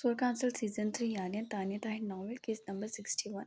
Soul Council Season 3 yani Tanya Tahir novel case number 61।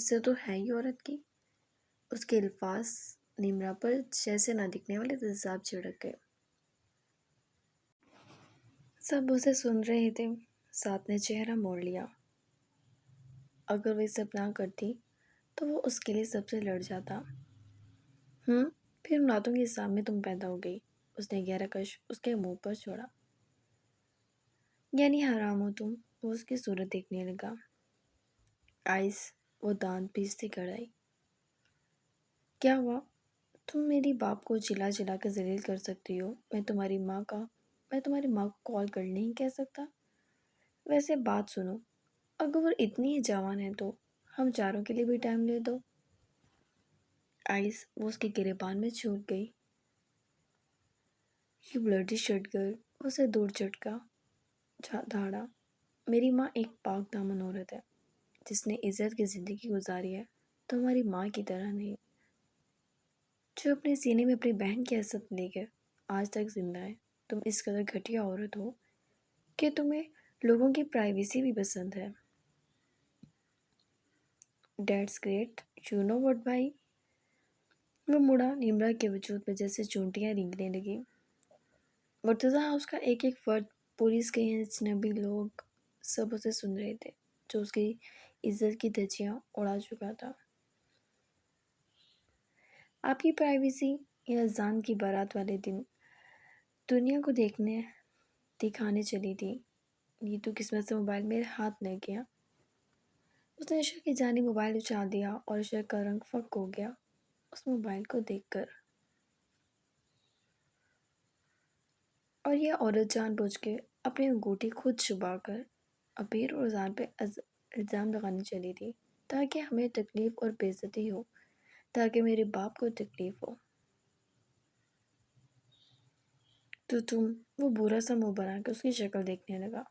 اس سے تو ہے ہی عورت کی۔ اس کے الفاظ نمرا پر جیسے نہ دکھنے والے تیزاب چھڑک گئے۔ سب اسے سن رہے تھے۔ ساتھ نے چہرہ موڑ لیا۔ اگر وہ اسے نہ کرتی تو وہ اس کے لیے سب سے لڑ جاتا۔ پھر ان راتوں کے حساب میں تم پیدا ہو گئی۔ اس نے گہرا کش اس کے منہ پر چھوڑا۔ یعنی حرام ہو تم۔ وہ اس کی صورت دیکھنے لگا۔ آئس وہ دانت پیستی کڑائی۔ کیا ہوا؟ تم میری باپ کو چلا چلا کے ذلیل کر سکتی ہو، میں تمہاری ماں کو کال کر نہیں کہہ سکتا؟ ویسے بات سنو، اگر وہ اتنی ہی جوان ہے تو ہم چاروں کے لیے بھی ٹائم لے دو۔ آئس وہ اس کے گریبان میں چھوٹ گئی۔ یو بلڈی شٹ گرل، اسے دور جھٹکا دھاڑا۔ میری ماں ایک پاک دامن عورت ہے جس نے عزت کی زندگی گزاری ہے، تمہاری ماں کی طرح نہیں، جو اپنے سینے میں اپنی بہن کی عزت لے کر آج تک زندہ ہے۔ تم اس قدر گھٹیا عورت ہو کہ تمہیں لوگوں کی پرائیویسی بھی پسند ہے۔ That's great, you know what بھائی؟ وہ مڑا، نمرا کے وجود پہ جیسے چونٹیاں رینگنے لگی۔ مرتضی ہاؤس کا ایک ایک فرد، پولیس کے اجنبی لوگ، سب اسے سن رہے تھے، جو اس کی عزت کی دھجیاں اڑا چکا تھا۔ آپ کی پرائیویسی یا اذان کی بارات والے دن دنیا کو دکھانے چلی تھی، یہ تو قسمت سے موبائل میرے ہاتھ لگ گیا۔ اس نے عشق کی جانب موبائل اچھال دیا اور عشق کا رنگ فک ہو گیا اس موبائل کو دیکھ کر۔ اور یہ عورت جان بوجھ کے اپنی انگوٹھی خود چبا کر ابیر اور اذان پہ الزام لگانے چلی تھی، تاکہ ہمیں تکلیف اور بے عزتی ہو، تاکہ میرے باپ کو تکلیف ہو۔ وہ برا سا منہ بنا کے اس کی شکل دیکھنے لگا۔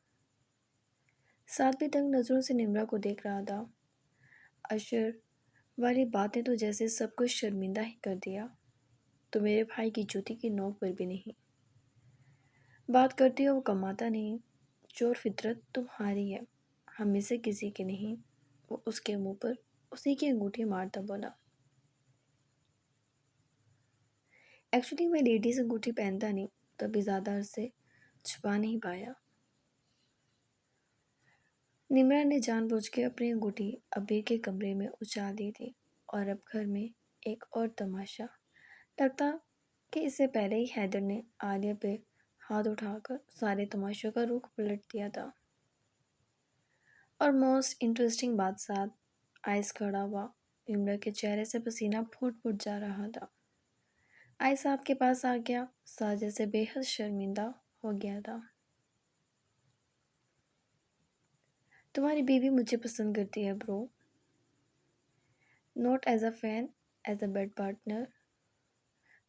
ساتھ بھی تنگ نظروں سے نمرا کو دیکھ رہا تھا۔ اشر والی بات نے تو جیسے سب کچھ شرمندہ ہی کر دیا۔ تو میرے بھائی کی جوتی کی نوک پر بھی نہیں بات کرتی ہو، وہ کماتا نہیں، چور فطرت تمہاری ہے، ہم میں سے کسی کی نہیں۔ وہ اس کے منہ پر اسی کی انگوٹھی مارتا بولا۔ ایکچولی میں لیڈیز انگوٹھی پہنتا نہیں، تبھی زیادہ عرصے چھپا نہیں پایا۔ نمرا نے جان بوجھ کے اپنی انگوٹھی ابیر کے کمرے میں اچھال دی تھی، اور اب گھر میں ایک اور تماشا لگتا کہ اس سے پہلے ہی حیدر نے عالیہ پہ ہاتھ اٹھا کر سارے تماشوں کا رخ پلٹ دیا تھا۔ اور موسٹ انٹرسٹنگ بات ساتھ، آئس کھڑا ہوا، نمرا کے چہرے سے پسینہ پھوٹ پھوٹ جا رہا تھا۔ آئس آپ کے پاس آ گیا، ساجد سے بے حد شرمندہ ہو گیا تھا۔ تمہاری بیوی مجھے پسند کرتی ہے برو، not as a fan, as a bad partner.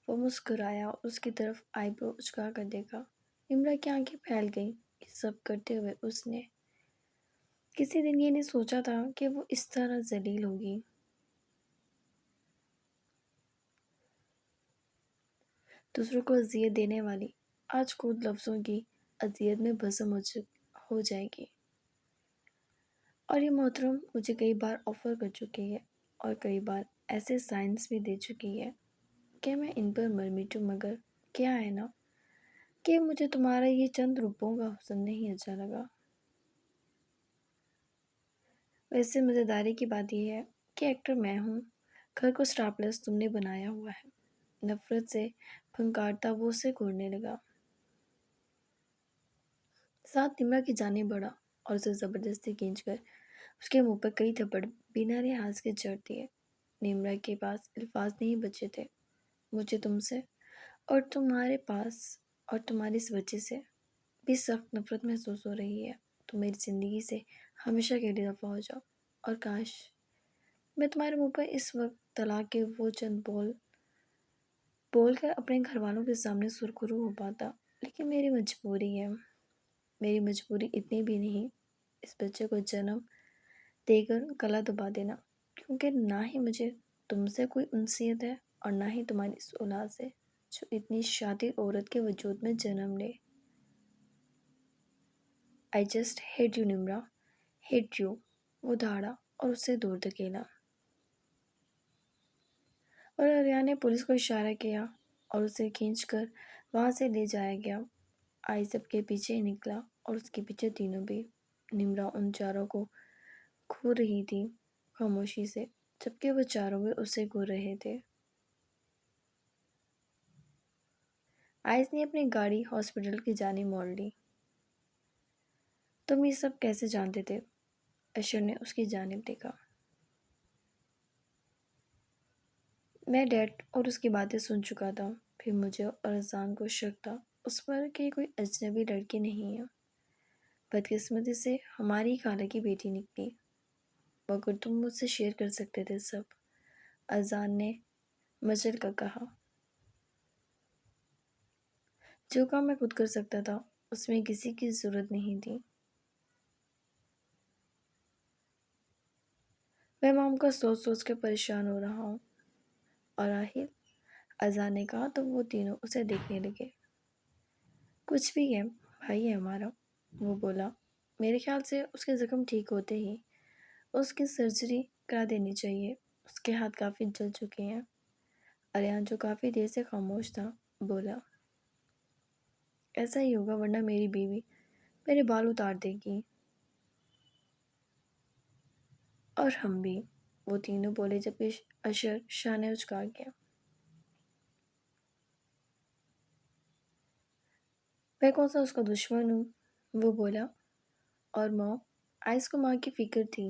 وہ مسکرایا اور اس کی طرف آئی برو اچکا کر دیکھا۔ نمرا کی آنکھیں پھیل گئیں۔ یہ سب کرتے ہوئے اس نے کسی دن یہ نہیں سوچا تھا کہ وہ اس طرح ذلیل ہوگی۔ دوسروں کو اذیت دینے والی آج خود لفظوں کی اذیت میں بھسم ہو جائے گی۔ اور یہ محترم مجھے کئی بار آفر کر چکی ہے، اور کئی بار ایسے سائنس بھی دے چکی ہے کہ میں ان پر مر مٹوں، مگر کیا ہے نا کہ مجھے تمہارا یہ چند روپوں کا حسن نہیں اچھا لگا۔ ویسے مزیداری کی بات یہ ہے کہ ایکٹر میں ہوں، گھر کو سٹار پلس تم نے بنایا ہوا ہے۔ نفرت سے پھنکارتا وہ اسے گھورنے لگا۔ ساتھ نمرا کی جانب بڑھا اور اسے زبردستی کھینچ کر اس کے منہ پر کئی تھپڑ بنا لحاظ کے جڑ دیے۔ نمرا کے پاس الفاظ نہیں بچے تھے۔ مجھے تم سے اور تمہارے پاس اور تمہاری اس وجہ سے بھی سخت نفرت محسوس ہو رہی ہے۔ تم میری زندگی سے ہمیشہ کے لیے دفع ہو جاؤ، اور کاش میں تمہارے منہ پر اس وقت طلاق کے وہ چند بول کر اپنے گھر والوں کے سامنے سرخرو ہو پاتا، لیکن میری مجبوری ہے۔ میری مجبوری اتنی بھی نہیں، اس بچے کو جنم دے کر گلا دبا دینا، کیونکہ نہ ہی مجھے تم سے کوئی انسیت ہے اور نہ ہی تمہاری اس اولاد سے جو اتنی شاطر عورت کے وجود میں جنم لے۔ I just hate you Nimra, hate you۔ وہ دھاڑا اور اسے دور دھکیلا۔ اور آریان نے پولیس کو اشارہ کیا اور اسے کھینچ کر وہاں سے لے جایا گیا۔ آئی سب کے پیچھے ہی نکلا اور اس کے پیچھے تینوں بھی۔ نمرا ان چاروں کو گھور رہی تھی خاموشی سے، جبکہ وہ چاروں بھی اسے گھور رہے تھے۔ آئس نے اپنی گاڑی ہاسپٹل کی جانب موڑ لی۔ تم یہ سب کیسے جانتے تھے؟ اشر نے اس کی جانب دیکھا۔ میں ڈیڈ اور اس کی باتیں سن چکا تھا۔ پھر مجھے اور اذان کو شک تھا اس پر کہ یہ کوئی اجنبی لڑکی نہیں ہے۔ بدقسمتی سے ہماری خالہ کی بیٹی نکلی۔ مگر تم مجھ سے شیئر کر سکتے تھے سب، اذان نے مچل کر کہا۔ جو کام میں خود کر سکتا تھا اس میں کسی کی ضرورت نہیں تھی۔ میں مام کا سوچ سوچ کے پریشان ہو رہا ہوں۔ اور راہل، اذان نے کہا تو وہ تینوں اسے دیکھنے لگے۔ کچھ بھی ہے، بھائی ہے ہمارا، وہ بولا۔ میرے خیال سے اس کے زخم ٹھیک ہوتے ہی اس کی سرجری کرا دینی چاہیے۔ اس کے ہاتھ کافی جل چکے ہیں۔ آریان جو کافی دیر سے خاموش تھا بولا۔ ایسا ہی ہوگا ورنہ میری بیوی میرے بال اتار دے گی۔ اور ہم بھی، وہ تینوں بولے جبکہ اشر شانے اچکا گیا۔ میں کون سا اس کا دشمن ہوں، وہ بولا۔ اور ماں، آئس کو ماں کی فکر تھی۔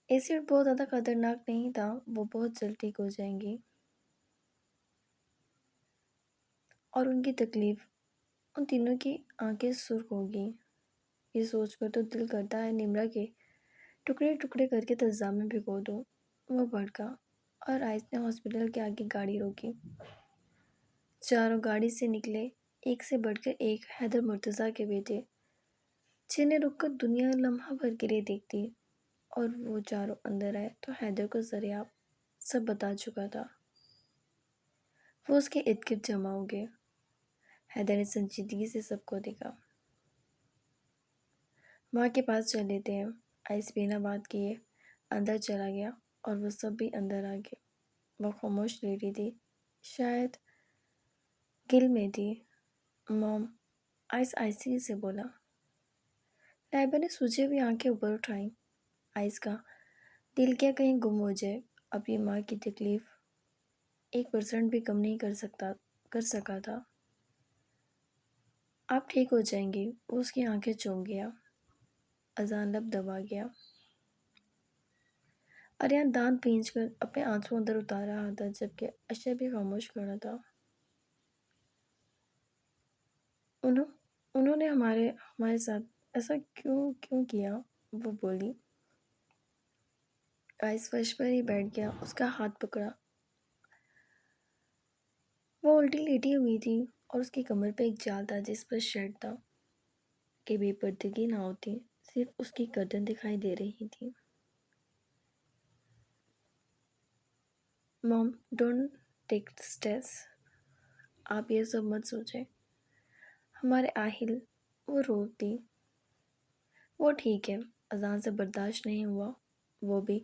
ایسیڈ بہت زیادہ خطرناک نہیں تھا، وہ بہت جلد ٹھیک ہو جائیں گی۔ اور ان کی تکلیف، ان تینوں کی آنکھیں سرخ ہوگی۔ یہ سوچ کر تو دل کرتا ہے نمرا کے ٹکڑے ٹکڑے کر کے تضاد میں بھگو دو۔ وہ بھڑکا اور آئس نے ہاسپٹل کے آگے گاڑی روکی۔ چاروں گاڑی سے نکلے، ایک سے بڑھ کر ایک حیدر مرتضیٰ کے بیٹے، جنہیں رک کر دنیا لمحہ بھر کے لیے دیکھتی۔ اور وہ چاروں اندر آئے تو حیدر کو زریاب سب بتا چکا تھا۔ وہ اس کے ارد گرد جمع ہو گئے۔ حیدر نے سنجیدگی سے سب کو دیکھا۔ ماں کے پاس چل لیتے ہیں۔ آئس بنا بات کیے اندر چلا گیا اور وہ سب بھی اندر آ گئے۔ وہ خاموش لیٹی تھی، شاید گل میں تھی۔ موم، آئس آہستگی سے بولا۔ لائبہ نے سوجی ہوئی آنکھیں اوپر اٹھائیں۔ آئس کا دل کیا کہیں گم ہو جائے۔ اب یہ ماں کی تکلیف 1% بھی کم نہیں کر سکا تھا۔ آپ ٹھیک ہو جائیں گے، وہ اس کی آنکھیں چوم گیا۔ اذان لب دبا گیا۔ آریان دانت بھینچ کر اپنے آنسو اندر اتار رہا تھا جبکہ اشر بھی خاموش کھڑا تھا۔ انہوں نے ہمارے ساتھ ایسا کیوں کیا، وہ بولی۔ آئس فرش پر ہی بیٹھ گیا، اس کا ہاتھ پکڑا۔ وہ الٹی لیٹی ہوئی تھی اور اس کی کمر پہ ایک جال تھا جس پر شرٹ تھا کہ بے پردگی نہ ہوتی، صرف اس کی گردن دکھائی دے رہی تھی۔ موم، ڈونٹ ٹیک اسٹریس۔ آپ یہ سب مت سوچیں۔ ہمارے آہل، وہ روتی۔ وہ ٹھیک ہے، اذان سے برداشت نہیں ہوا، وہ بھی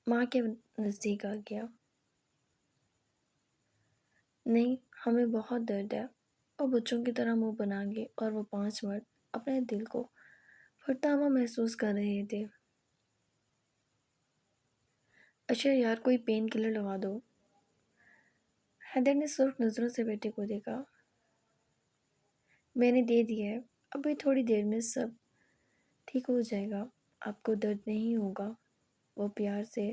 ماں کے نزدیک آ گیا۔ نہیں، ہمیں بہت درد ہے۔ وہ بچوں کی طرح منہ بنا گئے اور وہ 5 مرد اپنے دل کو پھٹتا ہوا محسوس کر رہے تھے۔ اشر، یار کوئی پین کلر لگا دو۔ حیدر نے سرخ نظروں سے بیٹے کو دیکھا۔ میں نے دے دیا ہے، ابھی تھوڑی دیر میں سب ٹھیک ہو جائے گا، آپ کو درد نہیں ہوگا، وہ پیار سے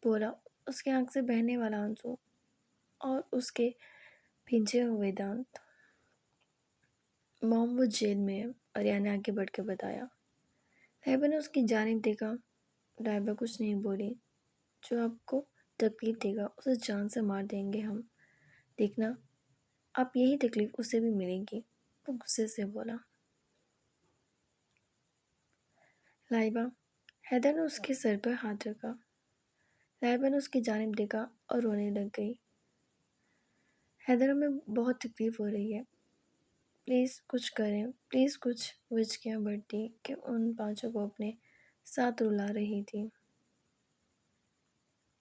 بولا، اس کی آنکھ سے بہنے والا آنسو اور اس کے بھینچے ہوئے دانت۔ موم، وہ جیل میں ہے، آریان نے آگے بڑھ کے بتایا۔ لائبہ نے اس کی جانب دیکھا۔ لائبہ کچھ نہیں بولی۔ جو آپ کو تکلیف دے گا اسے جان سے مار دیں گے ہم، دیکھنا، آپ یہی تکلیف اسے بھی ملے گی، وہ غصے سے بولا۔ لائبہ، حیدر نے اس کے سر پر ہاتھ رکھا۔ لائبہ نے اس کی جانب دیکھا اور رونے لگ گئی۔ حیدر، ہمیں بہت تکلیف ہو رہی ہے، پلیز کچھ کریں، پلیز کچھ۔ وہ ہچکیاں بھرتی کہ ان 5 کو اپنے ساتھ رلا رہی تھی۔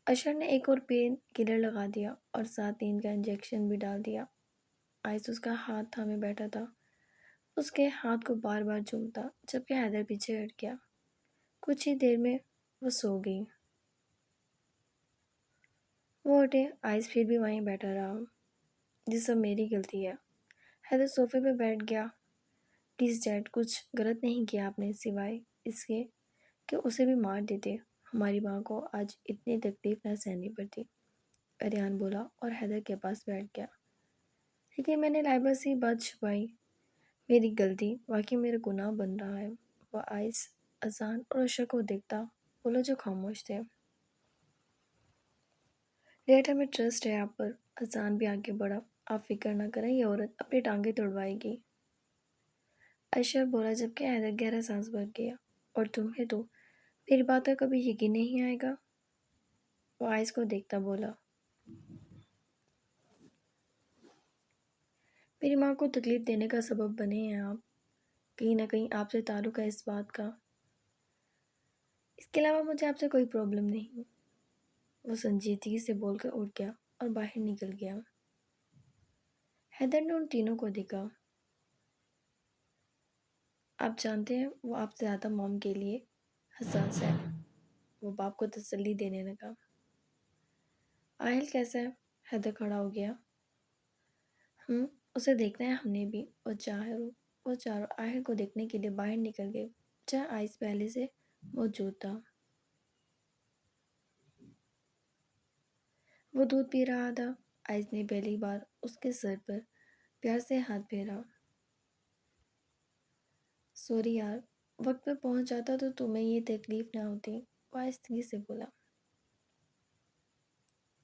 اشر نے ایک اور پین کلر لگا دیا اور ساتھ نیند کا انجیکشن بھی ڈال دیا۔ آئس اس کا ہاتھ تھامے بیٹھا تھا، اس کے ہاتھ کو بار بار چومتا جبکہ حیدر پیچھے ہٹ گیا۔ کچھ ہی دیر میں وہ سو گئی۔ وہ اٹھے، آئس پھر بھی وہیں بیٹھا رہا۔ یہ سب میری غلطی ہے۔ حیدر صوفے پہ بیٹھ گیا۔ پلیز ڈیڈ، کچھ غلط نہیں کیا آپ نے سوائے اس کے کہ اسے بھی مار دیتے۔ ہماری ماں کو آج اتنی تکلیف نہ سہنی پڑتی، اریان بولا اور حیدر کے پاس بیٹھ گیا۔ لیکن میں نے لائبہ سے یہ بات چھپائی، میری غلطی، واقعی میرا گناہ بن رہا ہے۔ وہ آئس، اذان اور اشر کو دیکھتا بولا جو خاموش تھے۔ ڈیڈ، ہمیں ٹرسٹ ہے آپ پر۔ اذان بھی آگے بڑھا، آپ فکر نہ کریں، یہ عورت اپنی ٹانگیں توڑوائے گی، اشر بولا جبکہ حیدر گہرا سانس بھر گیا۔ اور تمہیں تو میری بات کا کبھی یقین نہیں آئے گا، وہ آئس کو دیکھتا بولا۔ میری ماں کو تکلیف دینے کا سبب بنے ہیں آپ، کہیں نہ کہیں آپ سے تعلق ہے اس بات کا، اس کے علاوہ مجھے آپ سے کوئی پرابلم نہیں۔ وہ سنجیدگی سے بول کر اٹھ گیا اور باہر نکل گیا۔ حیدر نے ان تینوں کو دیکھا۔ آپ جانتے ہیں وہ آپ سے زیادہ موم کے لیے حساس ہے، وہ باپ کو تسلی دینے لگا۔ آہل کیسا ہے؟ حیدر کھڑا ہو گیا۔ اسے دیکھنا ہے ہم نے بھی۔ وہ چاروں آہل کو دیکھنے کے لیے باہر نکل گئے جہاں آئس پہلے سے موجود تھا۔ وہ دودھ پی رہا تھا۔ آئس نے پہلی بار اس کے سر پر پیار سے ہاتھ پھیرا۔ سوری یار، وقت پہ پہنچ جاتا تو تمہیں یہ تکلیف نہ ہوتی، وہ آہستگی سے بولا۔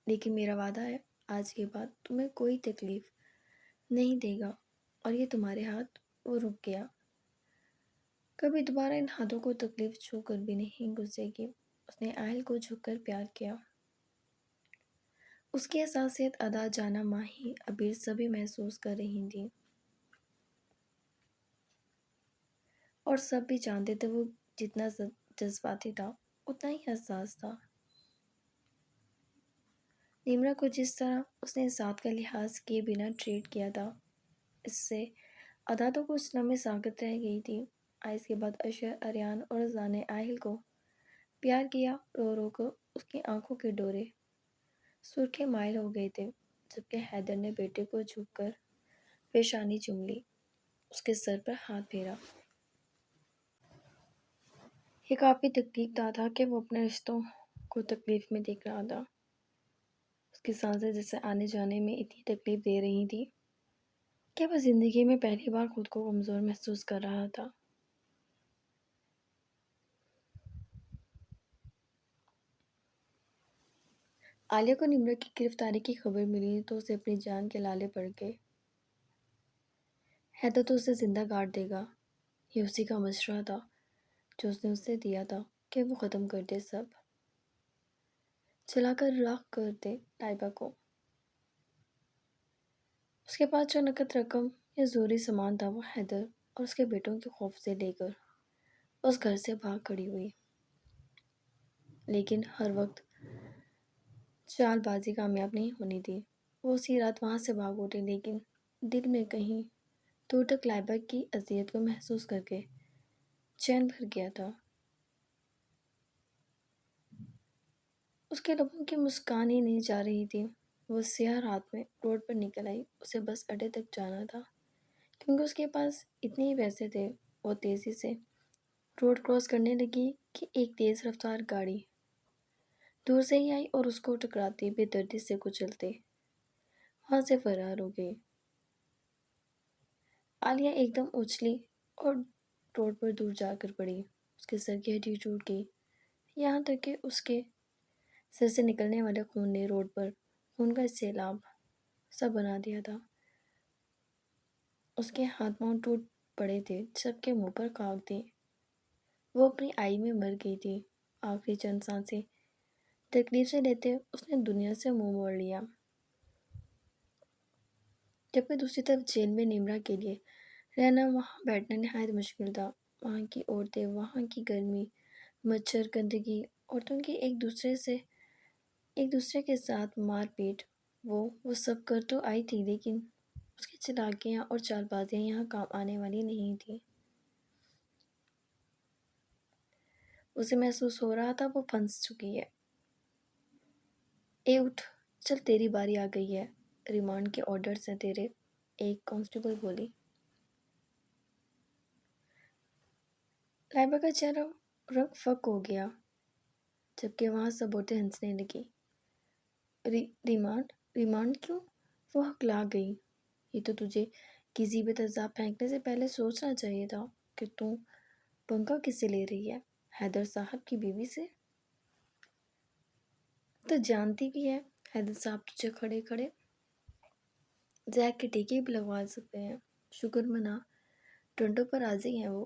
لیکن میرا وعدہ ہے آج کے بعد تمہیں کوئی تکلیف نہیں دے گا، اور یہ تمہارے ہاتھ، وہ رک گیا، کبھی دوبارہ ان ہاتھوں کو تکلیف چھو کر بھی نہیں گزرے گی۔ اس نے آہل کو جھک کر پیار کیا۔ اس کی حساسیت ادا جانا ماہی ابیر سبھی محسوس کر رہی تھیں، اور سب بھی جانتے تھے وہ جتنا جذباتی تھا اتنا ہی حساس تھا۔ نیمرا کو جس طرح اس نے ذات کا لحاظ کیے بنا ٹریٹ کیا تھا، اس سے ادا تو کچھ لمحے ساکت رہ گئی تھی۔ آئس کے بعد اشر، اریان اور رضا نے آہل کو پیار کیا، رو رو کر اس کی آنکھوں کے ڈورے سرخے مائل ہو گئے تھے، جبکہ حیدر نے بیٹے کو جھک کر پیشانی چوم لی، اس کے سر پر ہاتھ پھیرا۔ یہ کافی تکلیف دہ تھا کہ وہ اپنے رشتوں کو تکلیف میں دیکھ رہا تھا۔ اس کی سانسیں جسے آنے جانے میں اتنی تکلیف دے رہی تھی کہ وہ زندگی میں پہلی بار خود کو کمزور محسوس کر رہا تھا۔ عالیہ کو نمرا کی گرفتاری کی خبر ملی تو اسے اپنی جان کے لالے پڑ گئے۔ حیدر تو اسے زندہ گاڑ دے گا، یہ اسی کا مشورہ تھا جو اس نے اسے دیا تھا کہ وہ ختم کر دے، سب چلا کر راکھ کر دے لائبہ کو۔ اس کے پاس جو نقد رقم یا ضروری سامان تھا وہ حیدر اور اس کے بیٹوں کے خوف سے لے کر اس گھر سے بھاگ کھڑی ہوئی۔ لیکن ہر وقت چال بازی کامیاب نہیں ہونی تھی۔ وہ اسی رات وہاں سے بھاگ اٹھی، لیکن دل میں کہیں دور تک لائبہ کی اذیت کو محسوس کر کے چین بھر گیا تھا۔ اس کے لبوں کی مسکان ہی نہیں جا رہی تھی۔ وہ سیاہ رات میں روڈ پر نکل آئی، اسے بس اڈے تک جانا تھا کیونکہ اس کے پاس اتنے ہی پیسے تھے۔ وہ تیزی سے روڈ کراس کرنے لگی کہ ایک تیز رفتار گاڑی دور سے ہی آئی اور اس کو ٹکراتی بے دردی سے کچلتے وہاں سے فرار ہو گئی۔ عالیہ ایک دم اچھلی اور روڈ پر دور جا کر پڑی، اس کے سر کی ہڈی ٹوٹ گئی، یہاں تک کہ اس کے سر سے نکلنے والے خون نے روڈ پر خون کا سیلاب سا بنا دیا تھا۔ اس کے ہاتھ پاؤں ٹوٹ پڑے تھے جبکہ منہ پر خاک تھی۔ وہ اپنی آئی میں مر گئی تھی۔ آخری چند سانسیں تکلیف سے لیتے اس نے دنیا سے منہ موڑ لیا، جبکہ دوسری طرف جیل میں نیمرا کے لیے رہنا، وہاں بیٹھنا نہایت مشکل تھا۔ وہاں کی عورتیں، وہاں کی گرمی، مچھر، گندگی، عورتوں کی ایک دوسرے سے ایک دوسرے کے ساتھ مار پیٹ، وہ سب کر تو آئی تھی، لیکن اس کی چالاکیاں اور چال بازیاں یہاں کام آنے والی نہیں تھیں۔ اسے محسوس ہو رہا تھا وہ پھنس چکی ہے۔ اے اٹھ، چل تیری باری آ گئی ہے، ریمانڈ کے آرڈرز ہیں تیرے، ایک کانسٹیبل بولی۔ لائبہ کا چہرہ رنگ فک ہو گیا، جبکہ وہاں سب عورتیں ہنسنے لگی۔ ریمانڈ کیوں؟ وہ ہکلا گئی۔ یہ تو تجھے کسی بھی تیزاب پھینکنے سے پہلے سوچنا چاہیے تھا کہ تم پنکھا کس سے لے رہی ہے، حیدر صاحب کی بیوی سے؟ تو جانتی بھی ہے حیدر صاحب تجھے کھڑے کھڑے زہر کے ٹیکے بھی لگوا سکتے ہیں، شکر منا ٹنڈوں پر راضی ہیں وہ،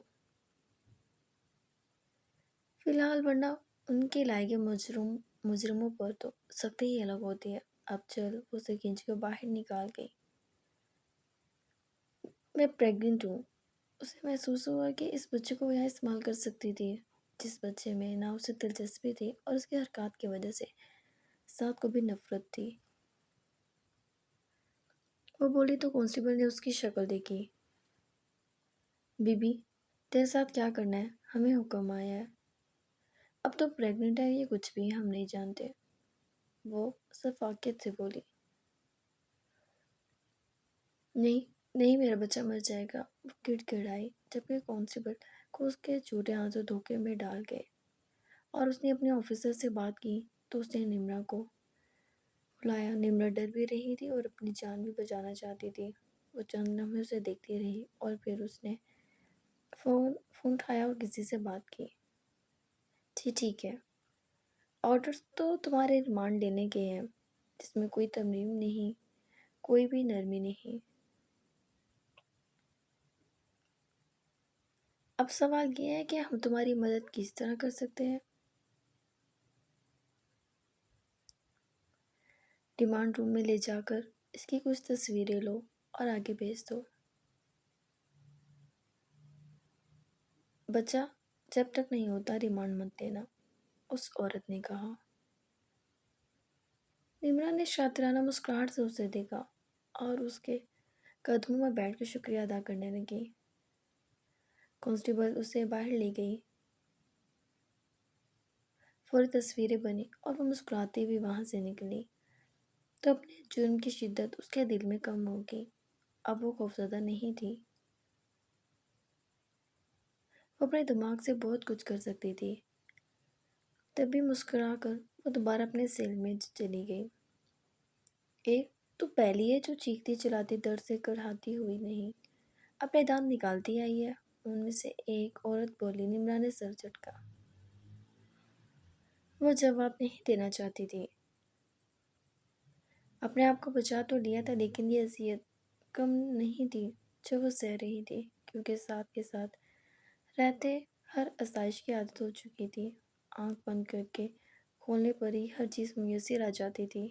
فی الحال، ورنہ ان کے لائے گئے مجرموں پر تو سختی ہی الگ ہوتی ہے۔ اب چل، وہ اسے کھینچ کے باہر نکال گئی۔ میں پریگننٹ ہوں۔ اسے محسوس ہوا کہ اس بچے کو وہ یہاں استعمال کر سکتی تھی، جس بچے میں نہ اسے دلچسپی تھی اور اس کی حرکات کی وجہ سے ساتھ کو بھی نفرت تھی۔ وہ بولی تو کانسٹیبل نے اس کی شکل دیکھی۔ بی بی، تیرے ساتھ کیا کرنا ہے؟ ہمیں حکم آیا ہے۔ اب تو پریگننٹ ہے یہ کچھ بھی ہم نہیں جانتے، وہ شفقت سے بولی۔ نہیں نہیں، میرا بچہ مر جائے گا، وہ گڑ گڑائی، جبکہ کانسٹیبل کو اس کے چھوٹے ہاتھوں دھوکے میں ڈال گئے اور اس نے اپنے آفیسر سے بات کی تو اس نے نمرا کو بلایا۔ نمرا ڈر بھی رہی تھی اور اپنی جان بھی بچانا چاہتی تھی۔ وہ چند لمحے اسے دیکھتی رہی اور پھر اس نے فون اٹھایا اور کسی سے بات کی۔ جی ٹھیک ہے، آرڈرز تو تمہارے ریمانڈ لینے کے ہیں، جس میں کوئی ترمیم نہیں، کوئی بھی نرمی نہیں۔ اب سوال یہ ہے کہ ہم تمہاری مدد کس طرح کر سکتے ہیں؟ ریمانڈ روم میں لے جا کر اس کی کچھ تصویریں لو اور آگے بھیج دو۔ بچہ جب تک نہیں ہوتا ریمانڈ مت دینا، اس عورت نے کہا۔ نمرا نے شاطرانہ مسکراہٹ سے اسے دیکھا اور اس کے قدموں میں بیٹھ کر شکریہ ادا کرنے لگی۔ کانسٹیبل اسے باہر لے گئی، فوری تصویریں بنی اور وہ مسکراتی ہوئی وہاں سے نکلی تو اپنے جرم کی شدت اس کے دل میں کم ہوگی۔ اب وہ خوفزدہ نہیں تھی، وہ اپنے دماغ سے بہت کچھ کر سکتی تھی۔ تبھی مسکرا کر وہ دوبارہ اپنے سیل میں چلی گئی۔ ایک تو پہلی ہے جو چیختی چلاتی درد سے کڑھاتی ہوئی نہیں، اپنے دانت نکالتی آئی ہے، ان میں سے ایک عورت بولی۔ نمرا نے سر جھٹکا۔ وہ جواب نہیں دینا چاہتی تھی۔ اپنے آپ کو بچا تو لیا تھا، لیکن یہ اذیت کم نہیں تھی جو وہ سہ رہی تھی، کیونکہ ساتھ کے ساتھ رہتے ہر آسائش کی عادت ہو چکی تھی۔ آنکھ بند کر کے کھولنے پر ہی ہر چیز میسر آ جاتی تھی۔